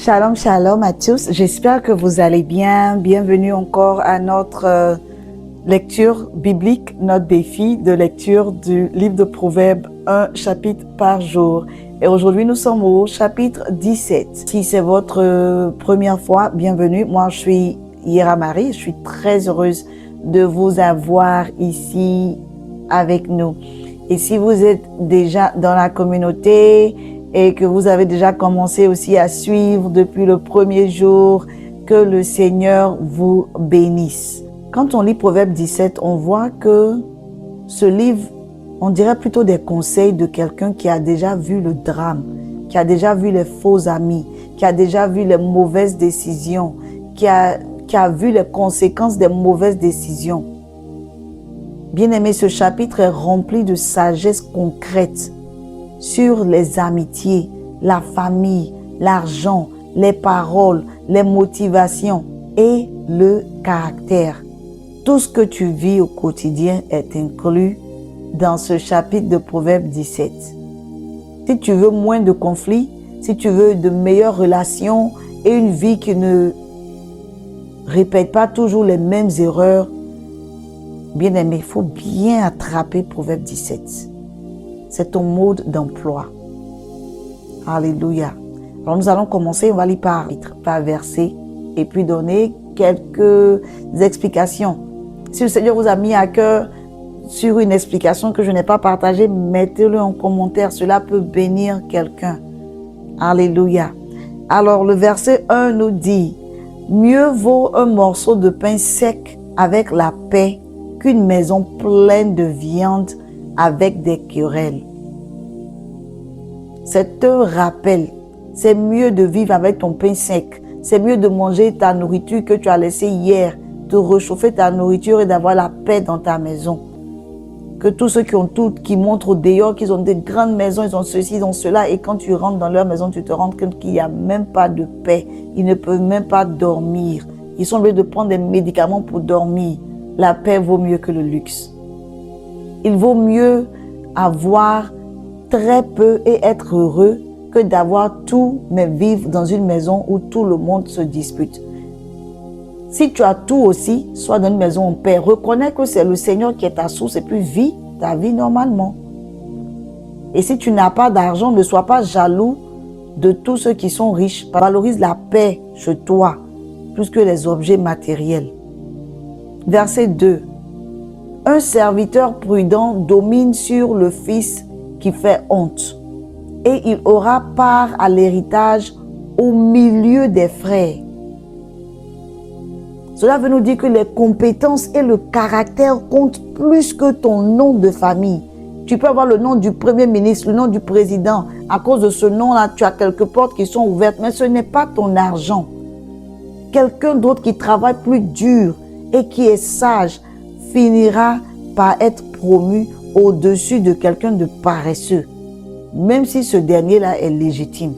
Shalom, shalom à tous. J'espère que vous allez bien. Bienvenue encore à notre lecture biblique, notre défi de lecture du livre de Proverbes, un chapitre par jour. Et aujourd'hui, nous sommes au chapitre 17. Si c'est votre première fois, bienvenue. Moi, je suis Yera Marie. Je suis très heureuse de vous avoir ici avec nous. Et si vous êtes déjà dans la communauté et que vous avez déjà commencé aussi à suivre depuis le premier jour, que le Seigneur vous bénisse. Quand on lit Proverbe 17, on voit que ce livre, on dirait plutôt des conseils de quelqu'un qui a déjà vu le drame, qui a déjà vu les faux amis, qui a déjà vu les mauvaises décisions, qui a vu les conséquences des mauvaises décisions. Bien-aimé, ce chapitre est rempli de sagesse concrète sur les amitiés, la famille, l'argent, les paroles, les motivations et le caractère. Tout ce que tu vis au quotidien est inclus dans ce chapitre de Proverbe 17. Si tu veux moins de conflits, si tu veux de meilleures relations et une vie qui ne répète pas toujours les mêmes erreurs, bien-aimé, il faut bien attraper Proverbe 17. C'est ton mode d'emploi. Alléluia. Alors nous allons commencer, on va lire par verset et puis donner quelques explications. Si le Seigneur vous a mis à cœur sur une explication que je n'ai pas partagée, mettez-le en commentaire. Cela peut bénir quelqu'un. Alléluia. Alors le verset 1 nous dit: mieux vaut un morceau de pain sec avec la paix qu'une maison pleine de viande avec des querelles. C'est un rappel. C'est mieux de vivre avec ton pain sec. C'est mieux de manger ta nourriture que tu as laissée hier, de réchauffer ta nourriture et d'avoir la paix dans ta maison. Que tous ceux qui montrent au dehors qu'ils ont des grandes maisons, ils ont ceci, ils ont cela, et quand tu rentres dans leur maison, tu te rends compte qu'il n'y a même pas de paix. Ils ne peuvent même pas dormir. Ils sont obligés de prendre des médicaments pour dormir. La paix vaut mieux que le luxe. Il vaut mieux avoir très peu et être heureux que d'avoir tout mais vivre dans une maison où tout le monde se dispute. Si tu as tout aussi, sois dans une maison en paix. Reconnais que c'est le Seigneur qui est ta source et puis vis ta vie normalement. Et si tu n'as pas d'argent, ne sois pas jaloux de tous ceux qui sont riches. Valorise la paix chez toi plus que les objets matériels. Verset 2. Un serviteur prudent domine sur le fils qui fait honte, et il aura part à l'héritage au milieu des frères. Cela veut nous dire que les compétences et le caractère comptent plus que ton nom de famille. Tu peux avoir le nom du premier ministre, le nom du président. À cause de ce nom-là, tu as quelques portes qui sont ouvertes, mais ce n'est pas ton argent. Quelqu'un d'autre qui travaille plus dur et qui est sage finira par être promu au-dessus de quelqu'un de paresseux, même si ce dernier-là est légitime.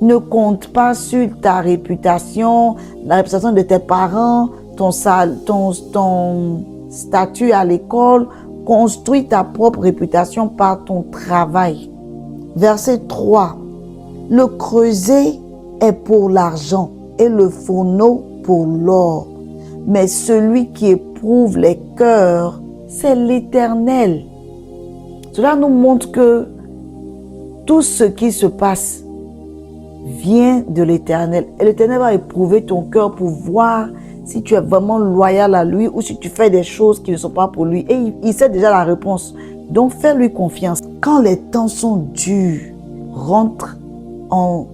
Ne compte pas sur ta réputation, la réputation de tes parents, ton statut à l'école. Construis ta propre réputation par ton travail. Verset 3. Le creuset est pour l'argent et le fourneau pour l'or. Mais celui qui éprouve les cœurs, c'est l'Éternel. Cela nous montre que tout ce qui se passe vient de l'Éternel. Et l'Éternel va éprouver ton cœur pour voir si tu es vraiment loyal à lui ou si tu fais des choses qui ne sont pas pour lui. Et il sait déjà la réponse. Donc fais-lui confiance. Quand les temps sont durs, rentre en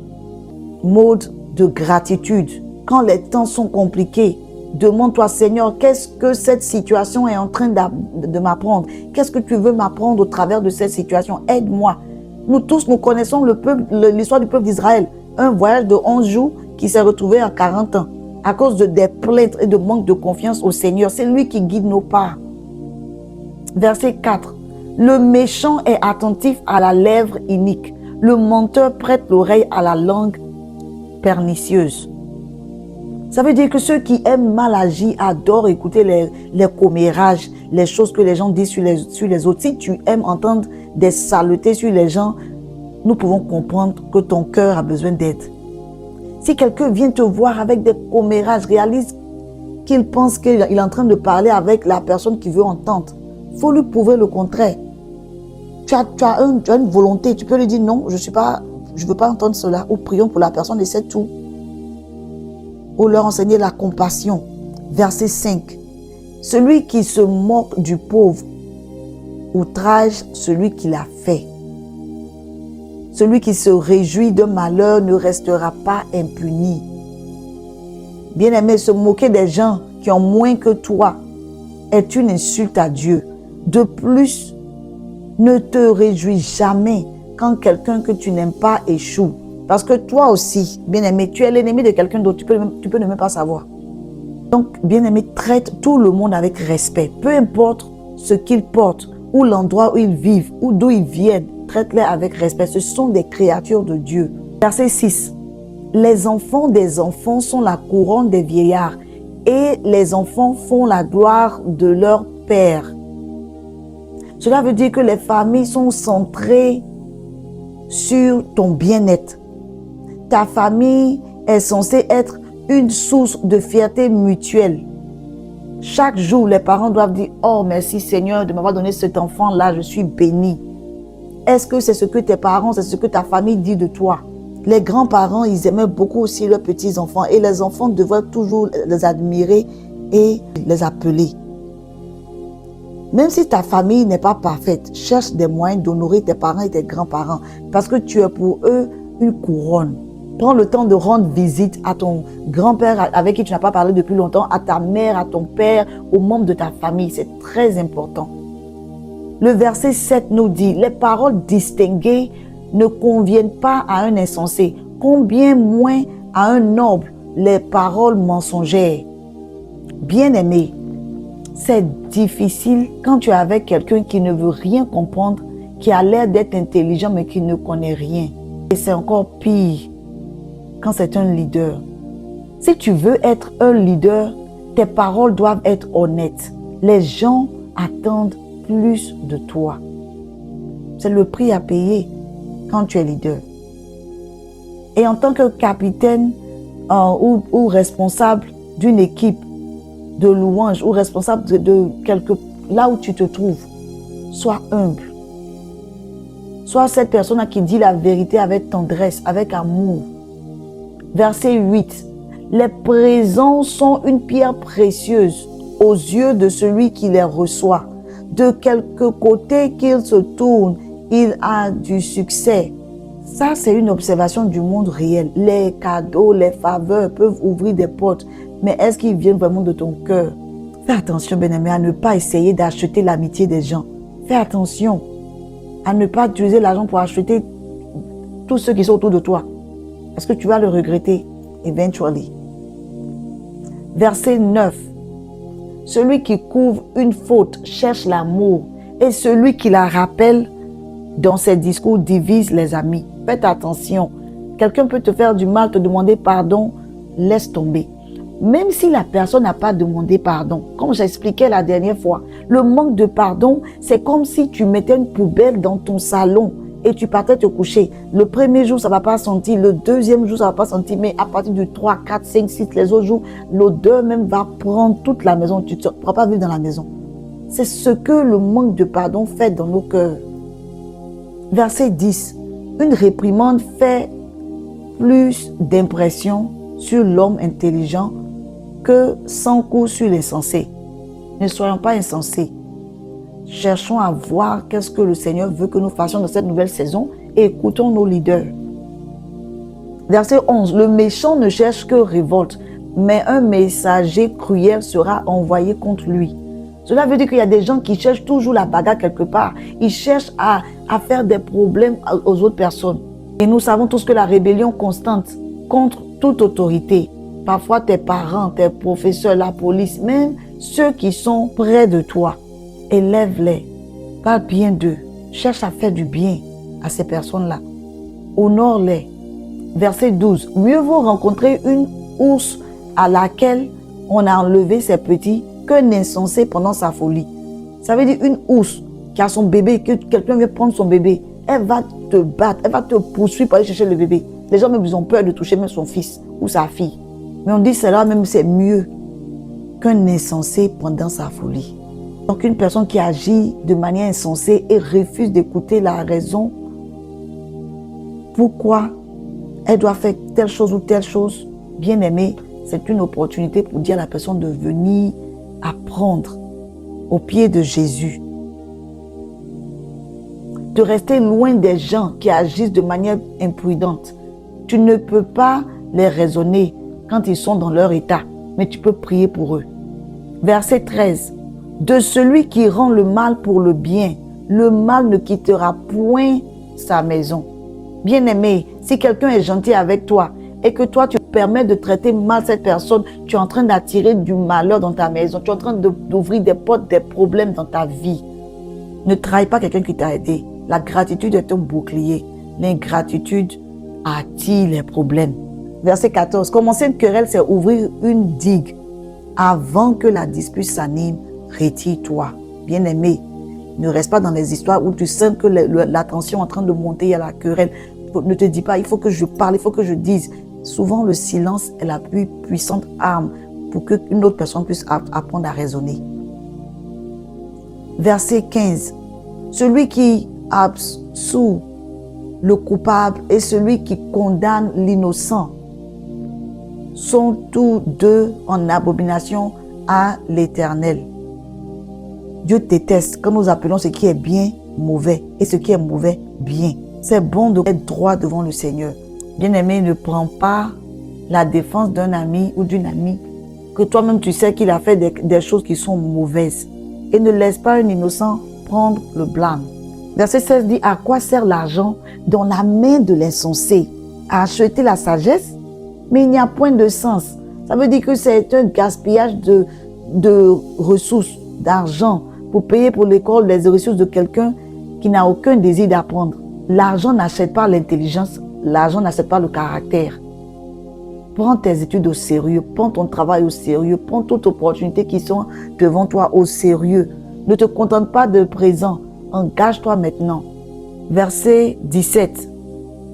mode de gratitude. Quand les temps sont compliqués, demande-toi, Seigneur, qu'est-ce que cette situation est en train de m'apprendre? Qu'est-ce que tu veux m'apprendre au travers de cette situation? Aide-moi. Nous tous, nous connaissons l'histoire du peuple d'Israël. Un voyage de 11 jours qui s'est retrouvé à 40 ans à cause des plaintes et de manque de confiance au Seigneur. C'est lui qui guide nos pas. Verset 4. Le méchant est attentif à la lèvre inique. Le menteur prête l'oreille à la langue pernicieuse. Ça veut dire que ceux qui aiment mal agir adorent écouter les commérages, les choses que les gens disent sur les autres. Si tu aimes entendre des saletés sur les gens, nous pouvons comprendre que ton cœur a besoin d'aide. Si quelqu'un vient te voir avec des commérages, réalise qu'il pense qu'il est en train de parler avec la personne qui veut entendre. Il faut lui prouver le contraire. Tu as une volonté, tu peux lui dire non, je ne veux pas entendre cela. Ou prions pour la personne et c'est tout. Ou leur enseigner la compassion. Verset 5. Celui qui se moque du pauvre outrage celui qui l'a fait. Celui qui se réjouit d'un malheur ne restera pas impuni. Bien-aimé, se moquer des gens qui ont moins que toi est une insulte à Dieu. De plus, ne te réjouis jamais quand quelqu'un que tu n'aimes pas échoue. Parce que toi aussi, bien-aimé, tu es l'ennemi de quelqu'un d'autre, tu peux ne même pas savoir. Donc, bien-aimé, traite tout le monde avec respect. Peu importe ce qu'ils portent, ou l'endroit où ils vivent, ou d'où ils viennent, traite-les avec respect. Ce sont des créatures de Dieu. Verset 6. Les enfants des enfants sont la couronne des vieillards, et les enfants font la gloire de leur père. Cela veut dire que les familles sont centrées sur ton bien-être. Ta famille est censée être une source de fierté mutuelle. Chaque jour, les parents doivent dire « Oh, merci Seigneur de m'avoir donné cet enfant-là, je suis béni. » Est-ce que c'est ce que tes parents, c'est ce que ta famille dit de toi? Les grands-parents, ils aimaient beaucoup aussi leurs petits-enfants et les enfants devraient toujours les admirer et les appeler. Même si ta famille n'est pas parfaite, cherche des moyens d'honorer tes parents et tes grands-parents parce que tu es pour eux une couronne. Prends le temps de rendre visite à ton grand-père avec qui tu n'as pas parlé depuis longtemps, à ta mère, à ton père, aux membres de ta famille. C'est très important. Le verset 7 nous dit, les paroles distinguées ne conviennent pas à un insensé, combien moins à un noble les paroles mensongères. Bien-aimé, c'est difficile quand tu es avec quelqu'un qui ne veut rien comprendre, qui a l'air d'être intelligent mais qui ne connaît rien. Et c'est encore pire quand c'est un leader. Si tu veux être un leader, tes paroles doivent être honnêtes. Les gens attendent plus de toi. C'est le prix à payer quand tu es leader. Et en tant que capitaine ou responsable d'une équipe de louange ou responsable là où tu te trouves, sois humble. Sois cette personne qui dit la vérité avec tendresse, avec amour. Verset 8. Les présents sont une pierre précieuse aux yeux de celui qui les reçoit. De quelque côté qu'il se tourne, il a du succès. Ça, c'est une observation du monde réel. Les cadeaux, les faveurs peuvent ouvrir des portes, mais est-ce qu'ils viennent vraiment de ton cœur? Fais attention, bien-aimé, à ne pas essayer d'acheter l'amitié des gens. Fais attention à ne pas utiliser l'argent pour acheter tous ceux qui sont autour de toi. Parce que tu vas le regretter, eventually. Verset 9. Celui qui couvre une faute cherche l'amour, et celui qui la rappelle dans ses discours divise les amis. Faites attention. Quelqu'un peut te faire du mal, te demander pardon, laisse tomber. Même si la personne n'a pas demandé pardon, comme j'expliquais la dernière fois, le manque de pardon, c'est comme si tu mettais une poubelle dans ton salon et tu partais te coucher. Le premier jour, ça ne va pas sentir. Le deuxième jour, ça ne va pas sentir. Mais à partir du 3, 4, 5, 6, les autres jours, l'odeur même va prendre toute la maison. Tu ne pourras pas vivre dans la maison. C'est ce que le manque de pardon fait dans nos cœurs. Verset 10. Une réprimande fait plus d'impression sur l'homme intelligent que 100 coups sur l'insensé. Ne soyons pas insensés. Cherchons à voir qu'est-ce que le Seigneur veut que nous fassions dans cette nouvelle saison et écoutons nos leaders. Verset 11. Le méchant ne cherche que révolte, mais un messager cruel sera envoyé contre lui. Cela veut dire qu'il y a des gens qui cherchent toujours la bagarre quelque part. Ils cherchent à faire des problèmes aux autres personnes. Et nous savons tous que la rébellion constante contre toute autorité, parfois tes parents, tes professeurs, la police, même ceux qui sont près de toi, élève-les, parle bien d'eux, cherche à faire du bien à ces personnes-là, honore-les. Verset 12. Mieux vaut rencontrer une ours à laquelle on a enlevé ses petits qu'un insensé pendant sa folie. Ça veut dire une ours qui a son bébé, que quelqu'un vient prendre son bébé, elle va te battre, elle va te poursuivre pour aller chercher le bébé. Les gens même ils ont peur de toucher même son fils ou sa fille. Mais on dit cela même c'est mieux qu'un insensé pendant sa folie. Donc une personne qui agit de manière insensée et refuse d'écouter la raison pourquoi elle doit faire telle chose ou telle chose, bien aimé, c'est une opportunité pour dire à la personne de venir apprendre au pied de Jésus. De rester loin des gens qui agissent de manière imprudente. Tu ne peux pas les raisonner quand ils sont dans leur état, mais tu peux prier pour eux. Verset 13. De celui qui rend le mal pour le bien, le mal ne quittera point sa maison. Bien-aimé, si quelqu'un est gentil avec toi et que toi tu permets de traiter mal cette personne, tu es en train d'attirer du malheur dans ta maison, tu es en train d'ouvrir des portes, des problèmes dans ta vie. Ne trahis pas quelqu'un qui t'a aidé. La gratitude est un bouclier. L'ingratitude attire les problèmes. Verset 14. Commencer une querelle, c'est ouvrir une digue. Avant que la dispute s'anime, retire-toi. Bien-aimé, ne reste pas dans les histoires où tu sens que la tension est en train de monter, il y a la querelle. Ne te dis pas, il faut que je parle, il faut que je dise. Souvent, le silence est la plus puissante arme pour qu'une autre personne puisse apprendre à raisonner. Verset 15. Celui qui absout le coupable et celui qui condamne l'innocent sont tous deux en abomination à l'Éternel. Dieu déteste quand nous appelons ce qui est bien mauvais et ce qui est mauvais bien. C'est bon d'être droit devant le Seigneur. Bien-aimé, ne prends pas la défense d'un ami ou d'une amie que toi-même tu sais qu'il a fait des choses qui sont mauvaises. Et ne laisse pas un innocent prendre le blâme. Verset 16 dit, à quoi sert l'argent dans la main de l'insensé? À acheter la sagesse? Mais il n'y a point de sens. Ça veut dire que c'est un gaspillage de ressources, d'argent, pour payer pour l'école les ressources de quelqu'un qui n'a aucun désir d'apprendre. L'argent n'achète pas l'intelligence, l'argent n'achète pas le caractère. Prends tes études au sérieux, prends ton travail au sérieux, prends toutes les opportunités qui sont devant toi au sérieux. Ne te contente pas de présent, engage-toi maintenant. Verset 17.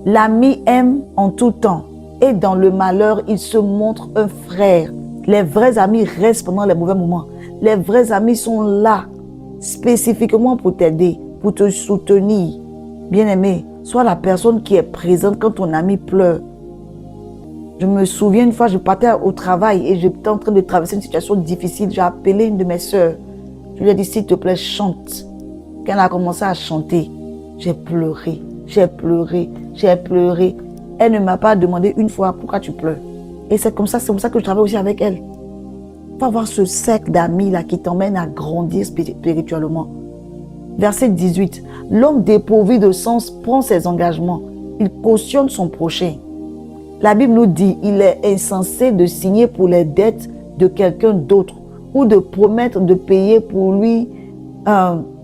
L'ami aime en tout temps et dans le malheur, il se montre un frère. Les vrais amis restent pendant les mauvais moments. Les vrais amis sont là spécifiquement pour t'aider, pour te soutenir. Bien-aimé, sois la personne qui est présente quand ton ami pleure. Je me souviens une fois, je partais au travail et j'étais en train de traverser une situation difficile. J'ai appelé une de mes sœurs. Je lui ai dit, s'il te plaît, chante. Quand elle a commencé à chanter, j'ai pleuré, j'ai pleuré, j'ai pleuré. Elle ne m'a pas demandé une fois pourquoi tu pleures. Et c'est comme ça que je travaille aussi avec elle. Il faut avoir ce cercle d'amis là qui t'emmène à grandir spirituellement. Verset 18. L'homme dépourvu de sens prend ses engagements. Il cautionne son prochain. La Bible nous dit, il est insensé de signer pour les dettes de quelqu'un d'autre ou de promettre de payer pour lui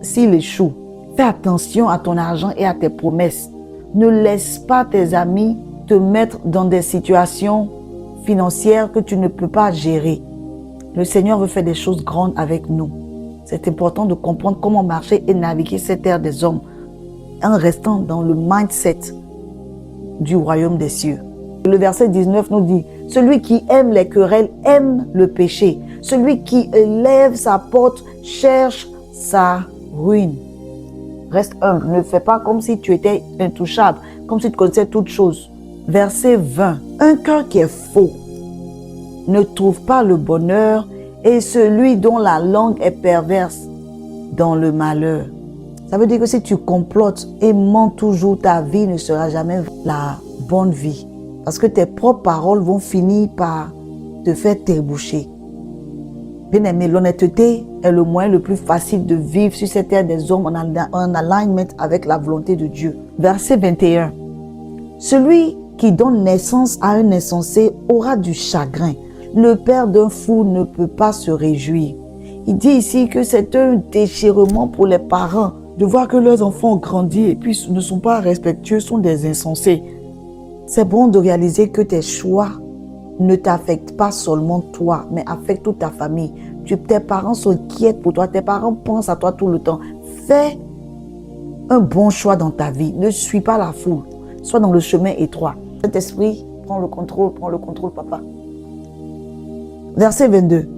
s'il échoue. Fais attention à ton argent et à tes promesses. Ne laisse pas tes amis te mettre dans des situations financières que tu ne peux pas gérer. Le Seigneur veut faire des choses grandes avec nous. C'est important de comprendre comment marcher et naviguer cette terre des hommes en restant dans le mindset du royaume des cieux. Le verset 19 nous dit, celui qui aime les querelles aime le péché. Celui qui élève sa porte cherche sa ruine. Reste humble, ne fais pas comme si tu étais intouchable, comme si tu connaissais toutes choses. Verset 20, un cœur qui est faux ne trouve pas le bonheur et celui dont la langue est perverse dans le malheur. Ça veut dire que si tu complotes et mens toujours, ta vie ne sera jamais la bonne vie. Parce que tes propres paroles vont finir par te faire trébucher. Bien-aimé, l'honnêteté est le moyen le plus facile de vivre sur cette terre des hommes en alignment avec la volonté de Dieu. Verset 21. Celui qui donne naissance à un insensé aura du chagrin. Le père d'un fou ne peut pas se réjouir. Il dit ici que c'est un déchirement pour les parents de voir que leurs enfants ont grandi et puis ne sont pas respectueux, sont des insensés. C'est bon de réaliser que tes choix ne t'affectent pas seulement toi, mais affectent toute ta famille. Tes parents s'inquiètent pour toi, tes parents pensent à toi tout le temps. Fais un bon choix dans ta vie. Ne suis pas la foule. Sois dans le chemin étroit. Cet esprit, prends le contrôle, papa. Verset 22.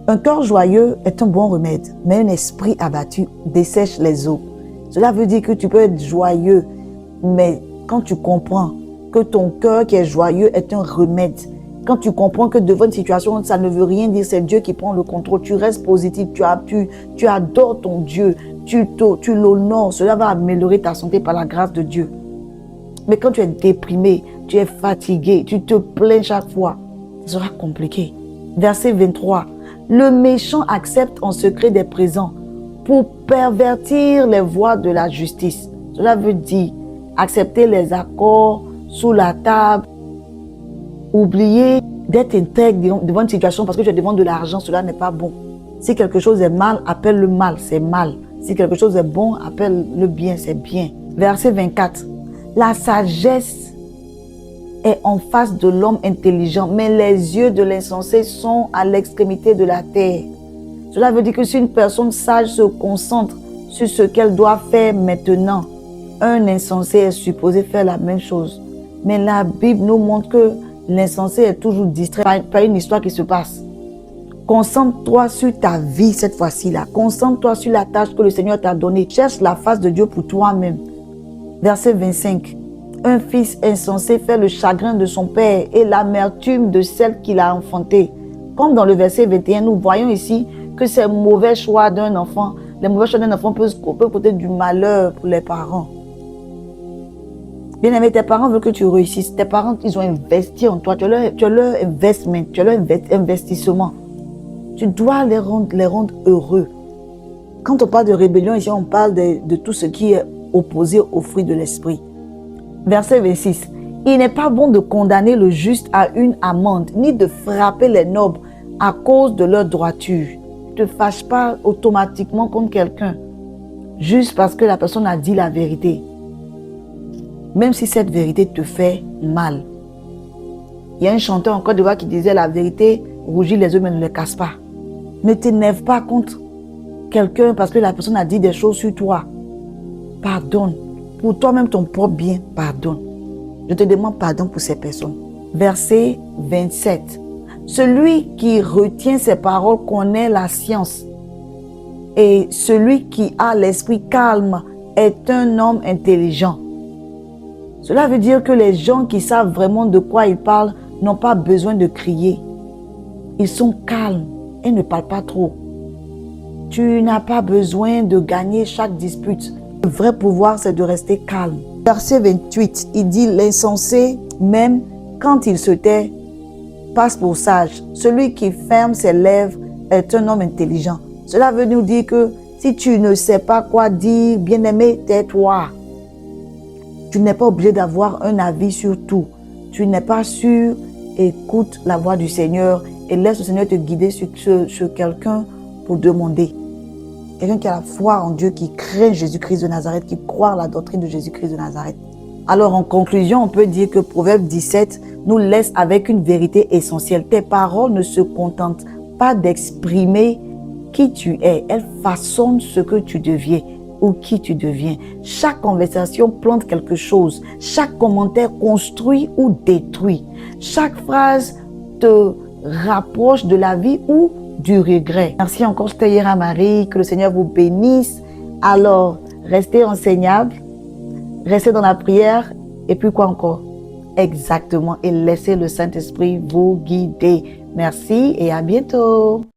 Un cœur joyeux est un bon remède, mais un esprit abattu dessèche les eaux. Cela veut dire que tu peux être joyeux, mais quand tu comprends que ton cœur qui est joyeux est un remède, quand tu comprends que devant une situation, ça ne veut rien dire, c'est Dieu qui prend le contrôle, tu restes positif, tu adores ton Dieu, tu l'honores, cela va améliorer ta santé par la grâce de Dieu. Mais quand tu es déprimé, tu es fatigué, tu te plains chaque fois, ça sera compliqué. Verset 23. Le méchant accepte en secret des présents pour pervertir les voies de la justice. Cela veut dire accepter les accords sous la table, oublier d'être intègre devant une situation parce que tu demandes de l'argent, cela n'est pas bon. Si quelque chose est mal, appelle le mal, c'est mal. Si quelque chose est bon, appelle le bien, c'est bien. Verset 24. La sagesse est en face de l'homme intelligent, mais les yeux de l'insensé sont à l'extrémité de la terre. Cela veut dire que si une personne sage se concentre sur ce qu'elle doit faire maintenant, un insensé est supposé faire la même chose. Mais la Bible nous montre que l'insensé est toujours distrait par une histoire qui se passe. Concentre-toi sur ta vie cette fois-ci-là. Concentre-toi sur la tâche que le Seigneur t'a donnée. Cherche la face de Dieu pour toi-même. Verset 25. Un fils insensé fait le chagrin de son père et l'amertume de celle qui l'a enfanté. Comme dans le verset 21, nous voyons ici que ces mauvais choix d'un enfant, les mauvais choix d'un enfant peuvent porter du malheur pour les parents. Bien aimé, tes parents veulent que tu réussisses. Tes parents, ils ont investi en toi. Tu as leur investment, tu as leur investissement. Tu dois les rendre heureux. Quand on parle de rébellion, ici, on parle de tout ce qui est opposé au fruit de l'esprit. Verset 26. Il n'est pas bon de condamner le juste à une amende, ni de frapper les nobles à cause de leur droiture. Ne te fâche pas automatiquement contre quelqu'un, juste parce que la personne a dit la vérité. Même si cette vérité te fait mal. Il y a un chanteur en Côte d'Ivoire qui disait la vérité rougit les yeux mais ne les casse pas. Ne t'énerve pas contre quelqu'un parce que la personne a dit des choses sur toi. Pardonne. Pour toi-même, ton propre bien, pardonne. Je te demande pardon pour ces personnes. Verset 27. Celui qui retient ses paroles connaît la science. Et celui qui a l'esprit calme est un homme intelligent. Cela veut dire que les gens qui savent vraiment de quoi ils parlent n'ont pas besoin de crier. Ils sont calmes et ne parlent pas trop. Tu n'as pas besoin de gagner chaque dispute. Le vrai pouvoir, c'est de rester calme. Verset 28, il dit « L'insensé, même quand il se tait, passe pour sage. Celui qui ferme ses lèvres est un homme intelligent. » Cela veut nous dire que si tu ne sais pas quoi dire, bien-aimé, tais-toi. Tu n'es pas obligé d'avoir un avis sur tout. Tu n'es pas sûr, écoute la voix du Seigneur et laisse le Seigneur te guider sur quelqu'un pour demander. Quelqu'un qui a la foi en Dieu, qui craint Jésus-Christ de Nazareth, qui croit à la doctrine de Jésus-Christ de Nazareth. Alors en conclusion, on peut dire que Proverbe 17 nous laisse avec une vérité essentielle. Tes paroles ne se contentent pas d'exprimer qui tu es. Elles façonnent ce que tu deviens ou qui tu deviens. Chaque conversation plante quelque chose. Chaque commentaire construit ou détruit. Chaque phrase te rapproche de la vie ou du regret. Merci encore, Steyera Marie. Que le Seigneur vous bénisse. Alors, restez enseignables, restez dans la prière et puis quoi encore? Exactement. Et laissez le Saint-Esprit vous guider. Merci et à bientôt.